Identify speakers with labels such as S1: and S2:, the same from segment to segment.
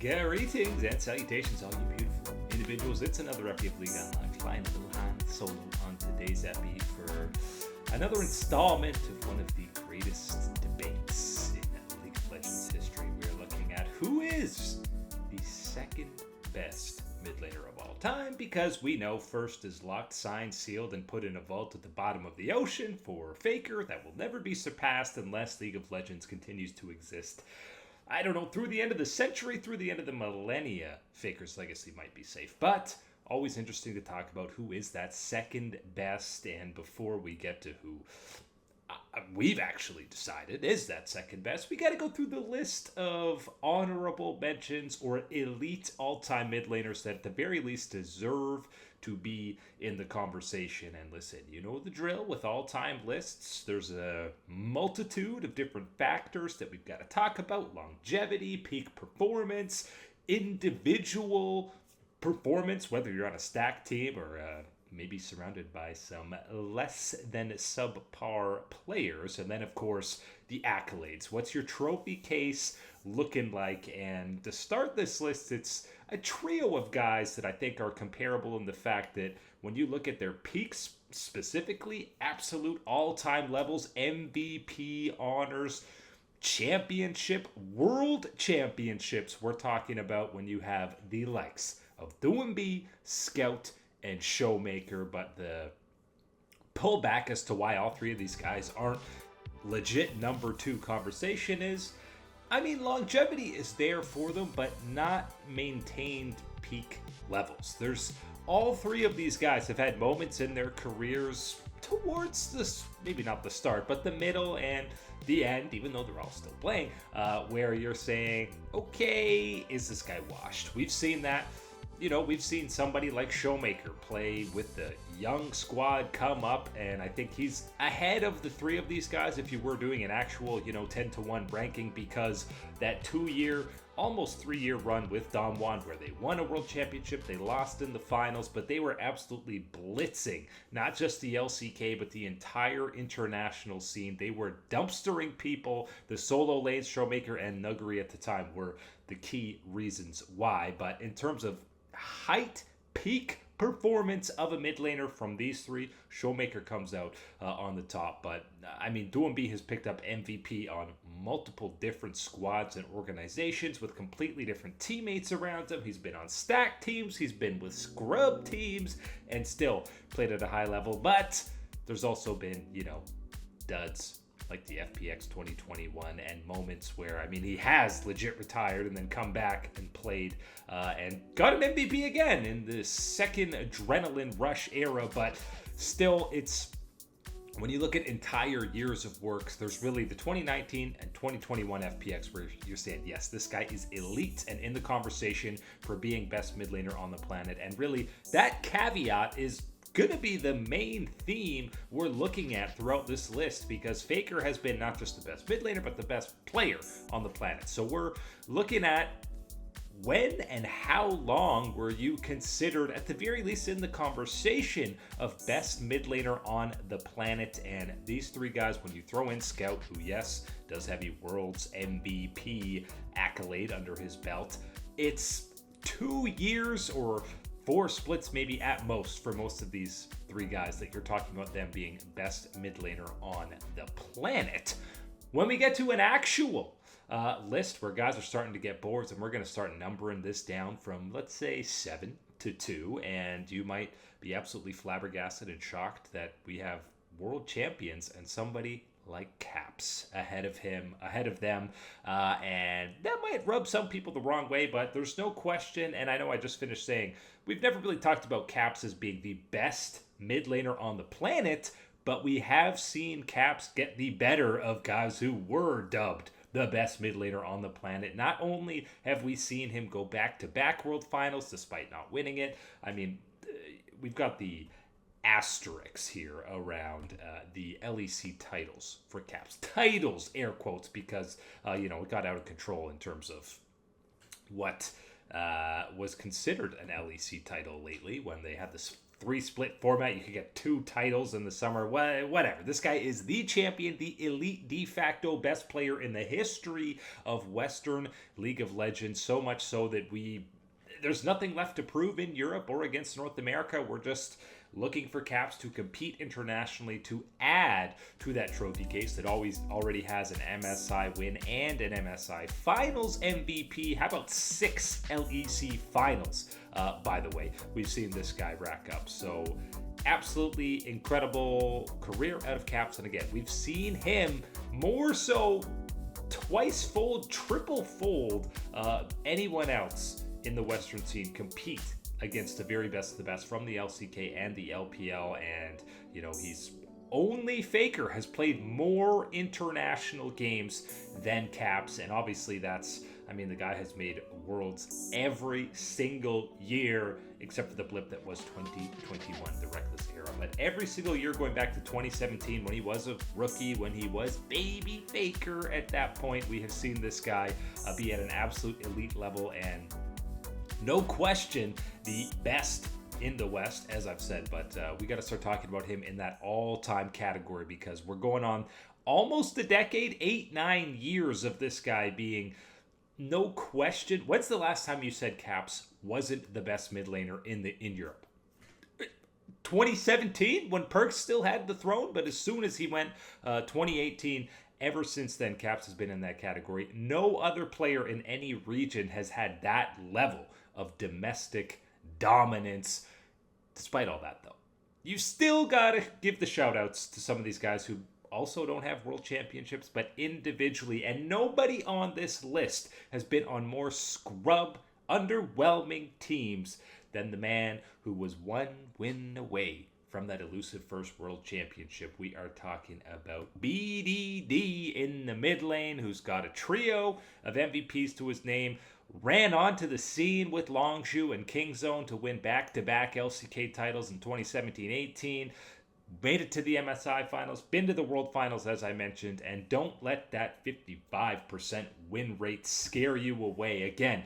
S1: Greetings and salutations, all you beautiful individuals. It's another epi of League Online. Flying a little Han Solo on today's epi for another installment of one of the greatest debates in League of Legends history. We're looking at who is the second best mid laner of all time, because we know first is locked, signed, sealed, and put in a vault at the bottom of the ocean for Faker that will never be surpassed unless League of Legends continues to exist. I don't know, through the end of the century, through the end of the millennia, Faker's legacy might be safe. But always interesting to talk about who is that second best. And before we get to who we've actually decided is that second best, we got to go through the list of honorable mentions or elite all-time mid laners that at the very least deserve to be in the conversation. And listen, you know the drill with all-time lists. There's a multitude of different factors that we've got to talk about: longevity, peak performance, individual performance, whether you're on a stacked team or maybe surrounded by some less than subpar players. And then, of course, the accolades. What's your trophy case looking like? And to start this list, it's a trio of guys that I think are comparable in the fact that when you look at their peaks, specifically absolute all-time levels, MVP honors, championship, world championships, we're talking about when you have the likes of Doumbé, Scout, and Showmaker. But the pullback as to why all three of these guys aren't legit number two conversation is, I mean, longevity is there for them, but not maintained peak levels. There's all three of these guys have had moments in their careers towards this, maybe not the start, but the middle and the end, even though they're all still playing, where you're saying, okay, is this guy washed? We've seen that. You know, we've seen somebody like Showmaker play with the young squad come up, and I think he's ahead of the three of these guys if you were doing an actual, 10-to-1 ranking, because that 2-year, almost 3-year run with Don Juan where they won a world championship, they lost in the finals, but they were absolutely blitzing, not just the LCK, but the entire international scene. They were dumpstering people. The solo lanes, Showmaker and Nuguri at the time, were the key reasons why. But in terms of height, peak performance of a mid laner from these three, Showmaker comes out on the top. But I mean, Doumbé has picked up MVP on multiple different squads and organizations with completely different teammates around him. He's been on stacked teams, he's been with scrub teams, and still played at a high level. But there's also been, duds like the FPX 2021 and moments where, I mean, he has legit retired and then come back and played and got an MVP again in the second adrenaline rush era. But still, it's, when you look at entire years of works, there's really the 2019 and 2021 FPX where you're saying, yes, this guy is elite and in the conversation for being best mid laner on the planet. And really, that caveat is going to be the main theme we're looking at throughout this list, because Faker has been not just the best mid laner, but the best player on the planet. So we're looking at when and how long were you considered, at the very least, in the conversation of best mid laner on the planet. And these three guys, when you throw in Scout, who, yes, does have a World's MVP accolade under his belt, it's 2 years or 4 splits maybe at most for most of these three guys that you're talking about them being best mid laner on the planet. When we get to an actual list where guys are starting to get boards, and we're going to start numbering this down from, let's say, 7 to 2, and you might be absolutely flabbergasted and shocked that we have world champions and somebody like Caps ahead of them, and that might rub some people the wrong way, but there's no question, and I know I just finished saying we've never really talked about Caps as being the best mid laner on the planet, but we have seen Caps get the better of guys who were dubbed the best mid laner on the planet. Not only have we seen him go back-to-back world finals despite not winning it, I mean, we've got the asterisks here around the LEC titles for Caps. Titles, air quotes, because, it got out of control in terms of what was considered an LEC title lately when they had this 3 split format. You could get 2 titles in the summer. Whatever. This guy is the champion, the elite de facto best player in the history of Western League of Legends. So much so that there's nothing left to prove in Europe or against North America. We're just looking for Caps to compete internationally to add to that trophy case that already has an MSI win and an MSI Finals MVP. How about 6 LEC Finals, by the way? We've seen this guy rack up. So absolutely incredible career out of Caps. And again, we've seen him more so twice fold, triple fold anyone else in the Western scene compete against the very best of the best from the LCK and the LPL. And, he's only Faker has played more international games than Caps. And obviously the guy has made Worlds every single year, except for the blip that was 2021, the Reckless era. But every single year going back to 2017 when he was a rookie, when he was baby Faker at that point, we have seen this guy be at an absolute elite level and no question the best in the West, as I've said, but we got to start talking about him in that all-time category because we're going on almost a decade, 8-9 years of this guy being no question. When's the last time you said Caps wasn't the best mid laner in Europe? 2017 when Perks still had the throne, but as soon as he went 2018, ever since then, Caps has been in that category. No other player in any region has had that level of domestic dominance. Despite all that, though, you still gotta give the shout outs to some of these guys who also don't have world championships, but individually, and nobody on this list has been on more scrub, underwhelming teams than the man who was 1 win away from that elusive first world championship. We are talking about BDD in the mid lane, who's got a trio of MVPs to his name, ran onto the scene with Longshu and Kingzone to win back-to-back LCK titles in 2017-18, made it to the MSI finals, been to the World Finals, as I mentioned, and don't let that 55% win rate scare you away. Again,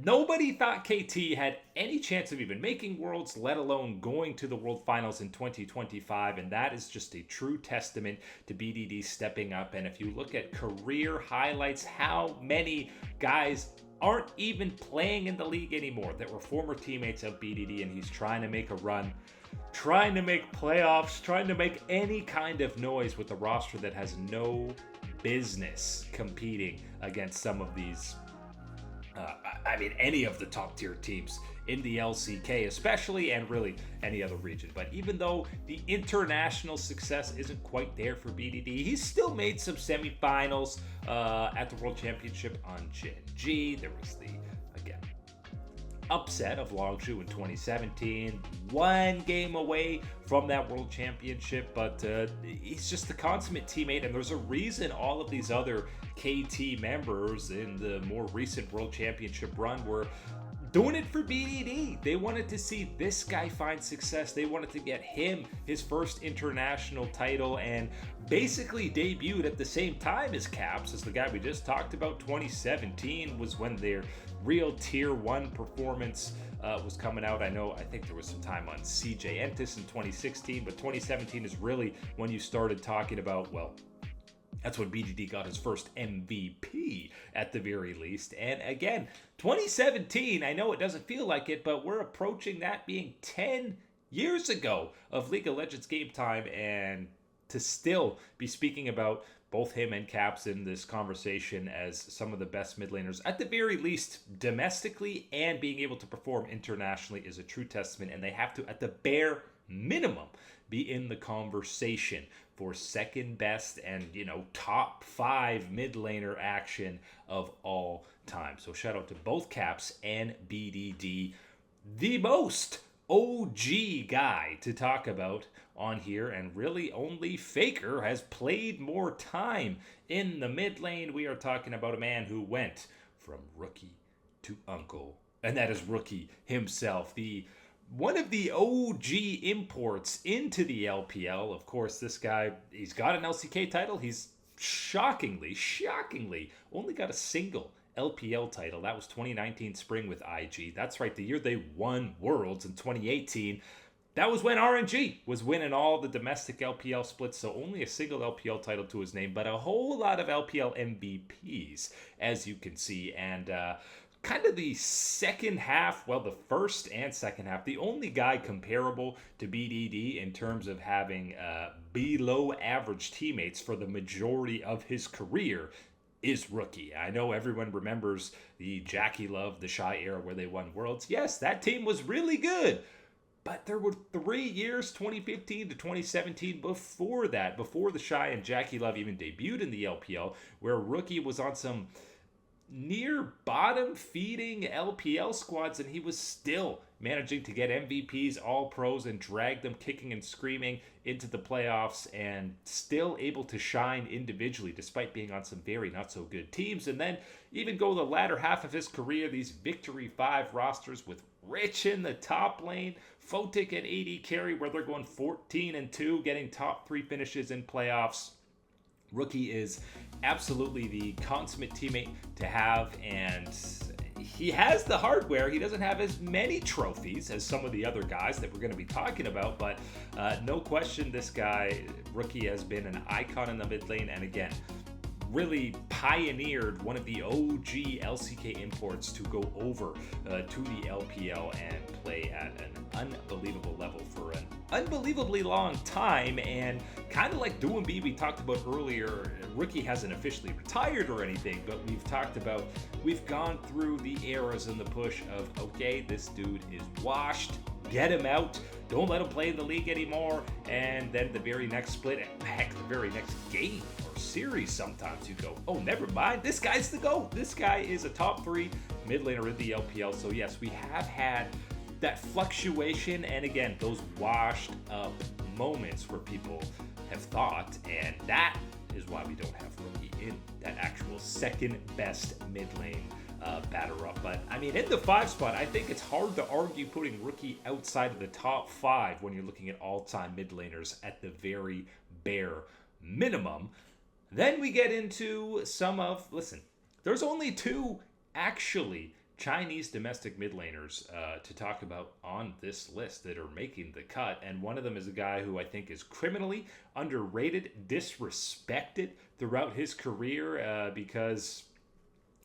S1: nobody thought KT had any chance of even making Worlds, let alone going to the World Finals in 2025, and that is just a true testament to BDD stepping up. And if you look at career highlights, how many guys aren't even playing in the league anymore that were former teammates of BDD, and he's trying to make a run, trying to make playoffs, trying to make any kind of noise with a roster that has no business competing against some of these any of the top tier teams in the LCK especially, and really any other region. But even though the international success isn't quite there for BDD, he's still made some semifinals at the World Championship on Gen G. There was the, again, upset of Longshu in 2017, 1 game away from that World Championship, but he's just the consummate teammate, and there's a reason all of these other KT members in the more recent World Championship run were doing it for BDD. They wanted to see this guy find success. They wanted to get him his first international title, and basically debuted at the same time as Caps, as the guy we just talked about. 2017 was when their real tier 1 performance was coming out. I think there was some time on CJ Entis in 2016, but 2017 is really when you started talking about, well, that's when BDD got his first MVP at the very least. And again, 2017, I know it doesn't feel like it, but we're approaching that being 10 years ago of League of Legends game time, and to still be speaking about both him and Caps in this conversation as some of the best mid laners, at the very least domestically, and being able to perform internationally is a true testament, and they have to, at the bare minimum, be in the conversation for second best and, top 5 mid laner action of all time. So shout out to both Caps and BDD, the most OG guy to talk about on here, and really only Faker has played more time in the mid lane. We are talking about a man who went from rookie to uncle, and that is Rookie himself, one of the OG imports into the LPL. Of course, this guy, he's got an LCK title. He's shockingly only got a single LPL title. That was 2019 spring with IG. That's right, the year they won Worlds in 2018. That was when RNG was winning all the domestic LPL splits, so only a single LPL title to his name, but a whole lot of LPL MVPs, as you can see. And kind of the second half, well, the first and second half, the only guy comparable to BDD in terms of having below average teammates for the majority of his career is Rookie. I know everyone remembers the Jackie Love, the Shy era where they won Worlds. Yes, that team was really good. But there were 3 years, 2015 to 2017, before that, before the Shy and Jackie Love even debuted in the LPL, where Rookie was on some near bottom feeding LPL squads, and he was still managing to get MVPs, all pros, and drag them kicking and screaming into the playoffs, and still able to shine individually despite being on some very not so good teams. And then even go the latter half of his career, these Victory 5 rosters with Rich in the top lane, Photic and AD carry, where they're going 14-2, getting top 3 finishes in playoffs. Rookie is absolutely the consummate teammate to have, and he has the hardware. He doesn't have as many trophies as some of the other guys that we're going to be talking about, but no question this guy, Rookie, has been an icon in the mid lane, and again, really pioneered one of the OG LCK imports to go over to the LPL and play at an unbelievable level for an unbelievably long time. And kind of like Doomb we talked about earlier, Rookie hasn't officially retired or anything, but we've gone through the eras and the push of, okay, this dude is washed, get him out, don't let him play in the league anymore, and then the very next split, heck, the very next game or series sometimes you go, oh, never mind, this guy's the GOAT. This guy is a top 3 mid laner in the LPL. So yes, we have had that fluctuation, and again, those washed up moments where people have thought, and that is why we don't have Rookie in that actual second best mid lane batter up. But I mean, in the 5 spot, I think it's hard to argue putting Rookie outside of the top 5 when you're looking at all-time mid laners at the very bare minimum. Then we get into listen, there's only 2 actually Chinese domestic mid laners to talk about on this list that are making the cut, and one of them is a guy who I think is criminally underrated, disrespected throughout his career because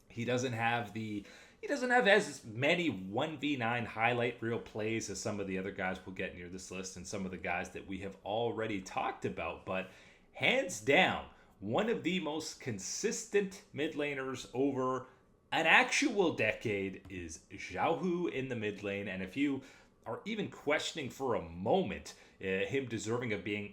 S1: he doesn't have as many 1v9 highlight reel plays as some of the other guys we'll get near this list and some of the guys that we have already talked about. But hands down, one of the most consistent mid laners over an actual decade is Xiaohu in the mid lane. And if you are even questioning for a moment him deserving of being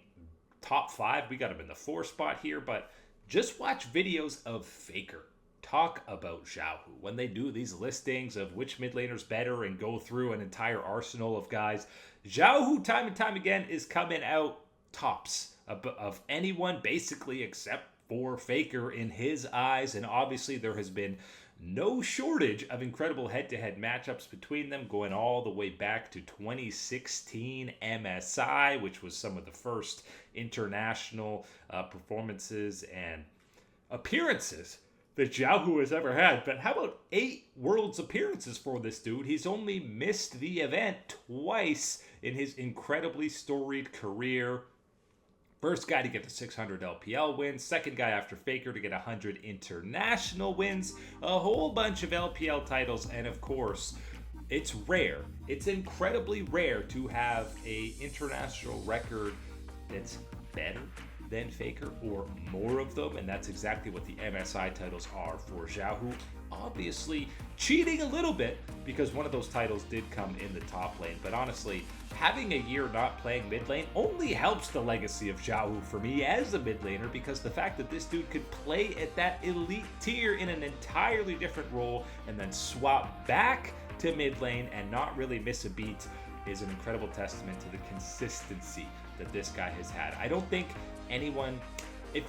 S1: top 5, we got him in the 4 spot here, but just watch videos of Faker talk about Xiaohu when they do these listings of which mid laner's better and go through an entire arsenal of guys. Xiaohu time and time again is coming out tops of anyone basically except for Faker in his eyes, and obviously there has been no shortage of incredible head-to-head matchups between them, going all the way back to 2016 MSI, which was some of the first international performances and appearances that Xiaohu has ever had. But how about 8 Worlds appearances for this dude? He's only missed the event twice in his incredibly storied career. First guy to get to 600 LPL wins, second guy after Faker to get 100 international wins, a whole bunch of LPL titles, and of course, it's rare. It's incredibly rare to have a international record that's better than Faker or more of them, and that's exactly what the MSI titles are for Xiaohu. Obviously cheating a little bit because one of those titles did come in the top lane, but honestly, having a year not playing mid lane only helps the legacy of Xiaohu for me as a mid laner, because the fact that this dude could play at that elite tier in an entirely different role and then swap back to mid lane and not really miss a beat is an incredible testament to the consistency that this guy has had. I don't think anyone,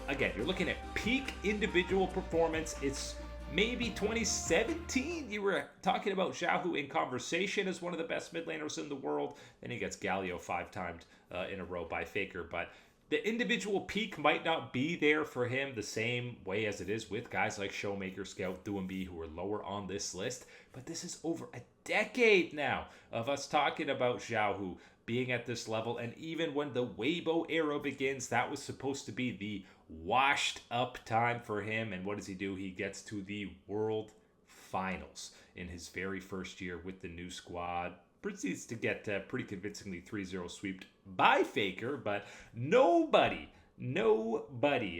S1: again, you're looking at peak individual performance, it's maybe 2017, you were talking about Xiaohu in conversation as one of the best mid laners in the world. Then he gets Galio 5 times in a row by Faker. But the individual peak might not be there for him the same way as it is with guys like Showmaker, Scout, Doomb, who are lower on this list. But this is over a decade now of us talking about Xiaohu being at this level. And even when the Weibo era begins, that was supposed to be the washed up time for him. And what does he do? He gets to the World Finals in his very first year with the new squad. Proceeds to get pretty convincingly 3-0 swept by Faker, but nobody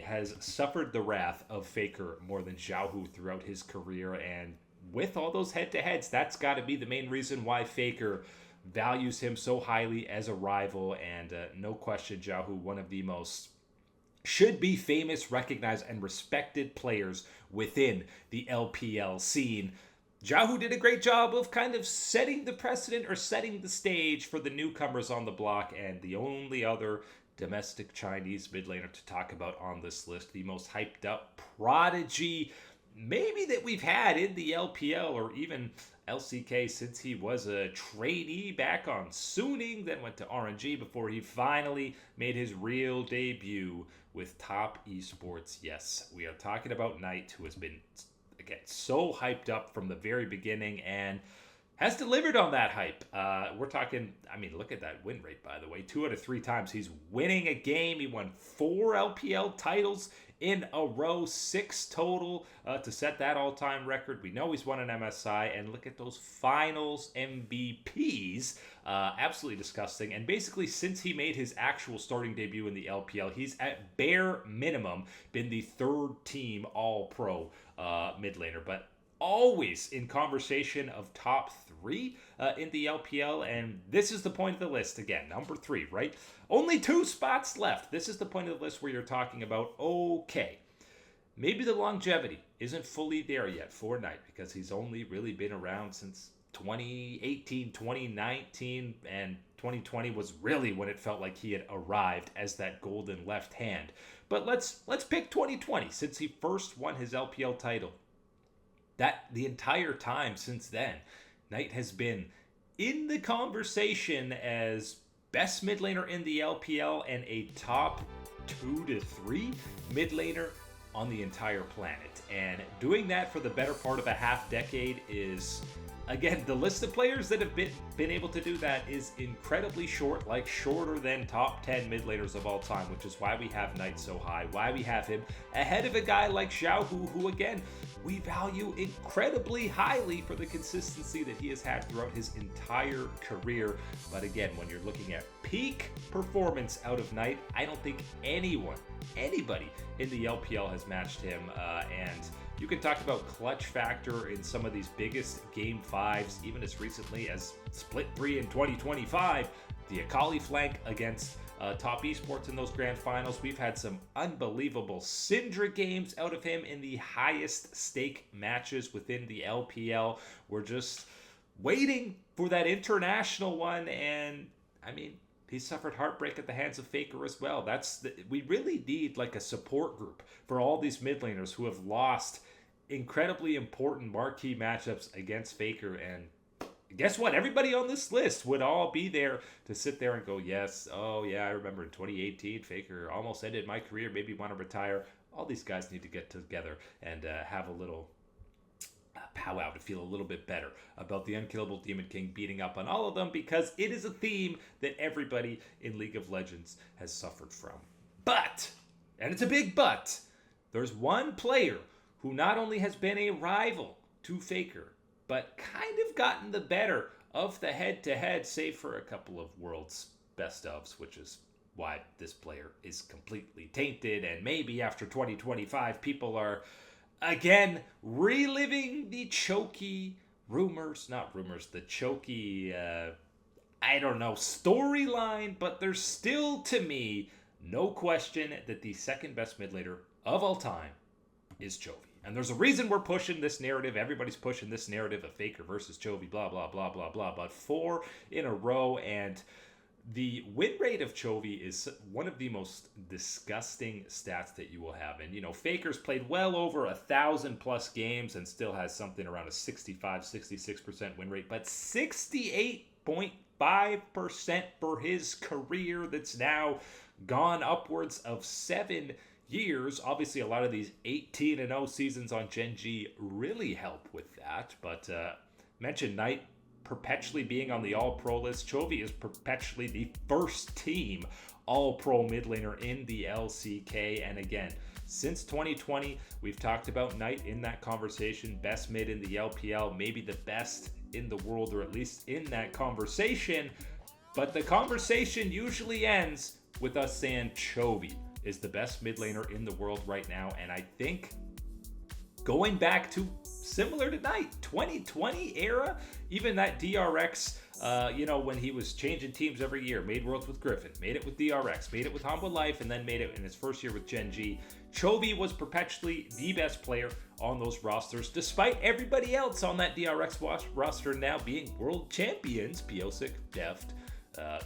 S1: has suffered the wrath of Faker more than Xiaohu throughout his career. And with all those head-to-heads, that's got to be the main reason why Faker values him so highly as a rival. And no question, Xiaohu, one of the most should be famous, recognized, and respected players within the LPL scene. Xiaohu did a great job of kind of setting the precedent or setting the stage for the newcomers on the block, and the only other domestic Chinese mid laner to talk about on this list, the most hyped up prodigy maybe that we've had in the LPL or even LCK since he was a trainee back on Suning, then went to RNG before he finally made his real debut with Top Esports. Yes, we are talking about Knight, who has been, again, so hyped up from the very beginning and has delivered on that hype. We're talking, I mean, look at that win rate, by the way. 2 out of 3 times he's winning a game. He won 4 LPL titles in a row, 6 total to set that all-time record. We know he's won an MSI, and look at those finals MVPs. Absolutely disgusting. And basically, since he made his actual starting debut in the LPL, he's at bare minimum been the 3rd team all-pro mid laner, but always in conversation of top 3 in the LPL. And this is the point of the list again, number 3, right? Only 2 spots left. This is the point of the list where you're talking about, okay, maybe the longevity isn't fully there yet for Knight because he's only really been around since 2018, 2019, and 2020 was really when it felt like he had arrived as that golden left hand. But let's pick 2020 since he first won his LPL title. That the entire time since then, Knight has been in the conversation as best mid laner in the LPL and a top 2 to 3 mid laner on the entire planet. And doing that for the better part of a half decade is, again, the list of players that have been able to do that is incredibly short, like shorter than top 10 mid laners of all time, which is why we have Knight so high, why we have him ahead of a guy like Xiaohu, who, again, we value incredibly highly for the consistency that he has had throughout his entire career. But again, when you're looking at peak performance out of Knight, I don't think anybody in the LPL has matched him. And you can talk about clutch factor in some of these biggest game 5s, even as recently as Split 3 in 2025, the Akali flank against Top Esports in those grand finals. We've had some unbelievable Syndra games out of him in the highest stake matches within the LPL. We're just waiting for that international one, and I mean, he suffered heartbreak at the hands of Faker as well. We really need like a support group for all these mid laners who have lost incredibly important marquee matchups against Faker. And guess what? Everybody on this list would all be there to sit there and go, yes, oh yeah, I remember in 2018, Faker almost ended my career, maybe want to retire. All these guys need to get together and have a little powwow to feel a little bit better about the unkillable Demon King beating up on all of them, because it is a theme that everybody in League of Legends has suffered from. But, and it's a big but, there's one player who not only has been a rival to Faker, but kind of gotten the better of the head-to-head, save for a couple of World's Best ofs, which is why this player is completely tainted. And maybe after 2025, people are, again, reliving the Chovy the Chovy, storyline. But there's still, to me, no question that the second best mid laner of all time is Chovy. And there's a reason we're pushing this narrative. Everybody's pushing this narrative of Faker versus Chovy, blah, blah, blah, blah, blah. But 4 in a row, and the win rate of Chovy is one of the most disgusting stats that you will have. And, you know, Faker's played well over 1,000+ games and still has something around a 66% win rate. But 68.5% for his career that's now gone upwards of 7 years. Obviously, a lot of these 18-0 seasons on Gen G really help with that. But mentioned Knight, perpetually being on the All-Pro list. Chovy is perpetually the first team All-Pro mid laner in the LCK. And again, since 2020, we've talked about Knight in that conversation, best mid in the LPL, maybe the best in the world, or at least in that conversation. But the conversation usually ends with us saying Chovy is the best mid laner in the world right now. And I think going back to similar to Knight, 2020 era, even that DRX, when he was changing teams every year, made Worlds with Griffin, made it with DRX, made it with Humble Life, and then made it in his first year with Gen G. Chovy was perpetually the best player on those rosters, despite everybody else on that DRX roster now being world champions. Piosik, Deft,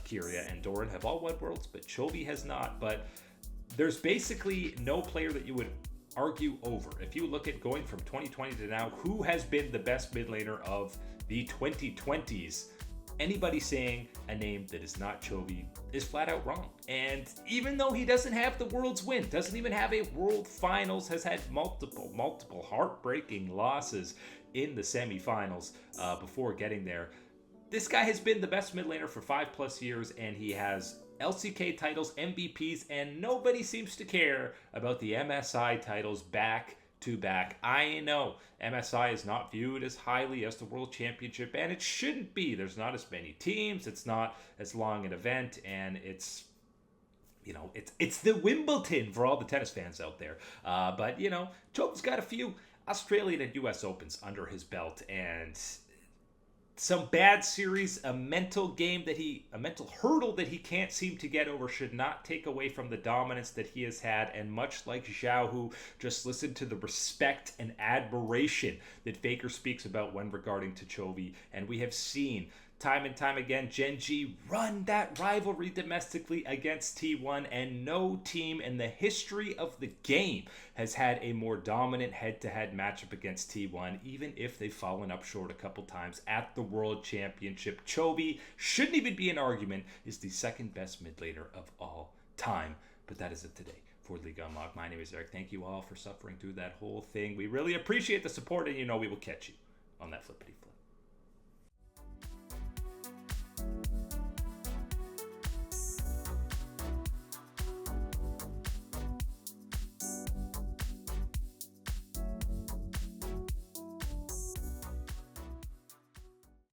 S1: Kyria, and Doran have all won Worlds, but Chovy has not. But there's basically no player that you would argue over. If you look at going from 2020 to now, who has been the best mid laner of the 2020s? Anybody saying a name that is not Chovy is flat out wrong. And even though he doesn't have the world's win, doesn't even have a world finals, has had multiple heartbreaking losses in the semifinals before getting there, this guy has been the best mid laner for 5+ years, and he has LCK titles, MVPs, and nobody seems to care about the MSI titles back to back. I know MSI is not viewed as highly as the World Championship, and it shouldn't be. There's not as many teams, it's not as long an event, and it's the Wimbledon for all the tennis fans out there. But Chovy's got a few Australian and US Opens under his belt, and some bad series, a mental hurdle that he can't seem to get over should not take away from the dominance that he has had. And much like Xiaohu, just listen to the respect and admiration that Faker speaks about when regarding to Chovy. And we have seen time and time again Gen G run that rivalry domestically against T1, and no team in the history of the game has had a more dominant head-to-head matchup against T1, even if they've fallen up short a couple times at the World Championship. Chovy shouldn't even be an argument, is the second best mid laner of all time. But that is it today for League Unlocked. My name is Eric. Thank you all for suffering through that whole thing. We really appreciate the support, and we will catch you on that flippity flip.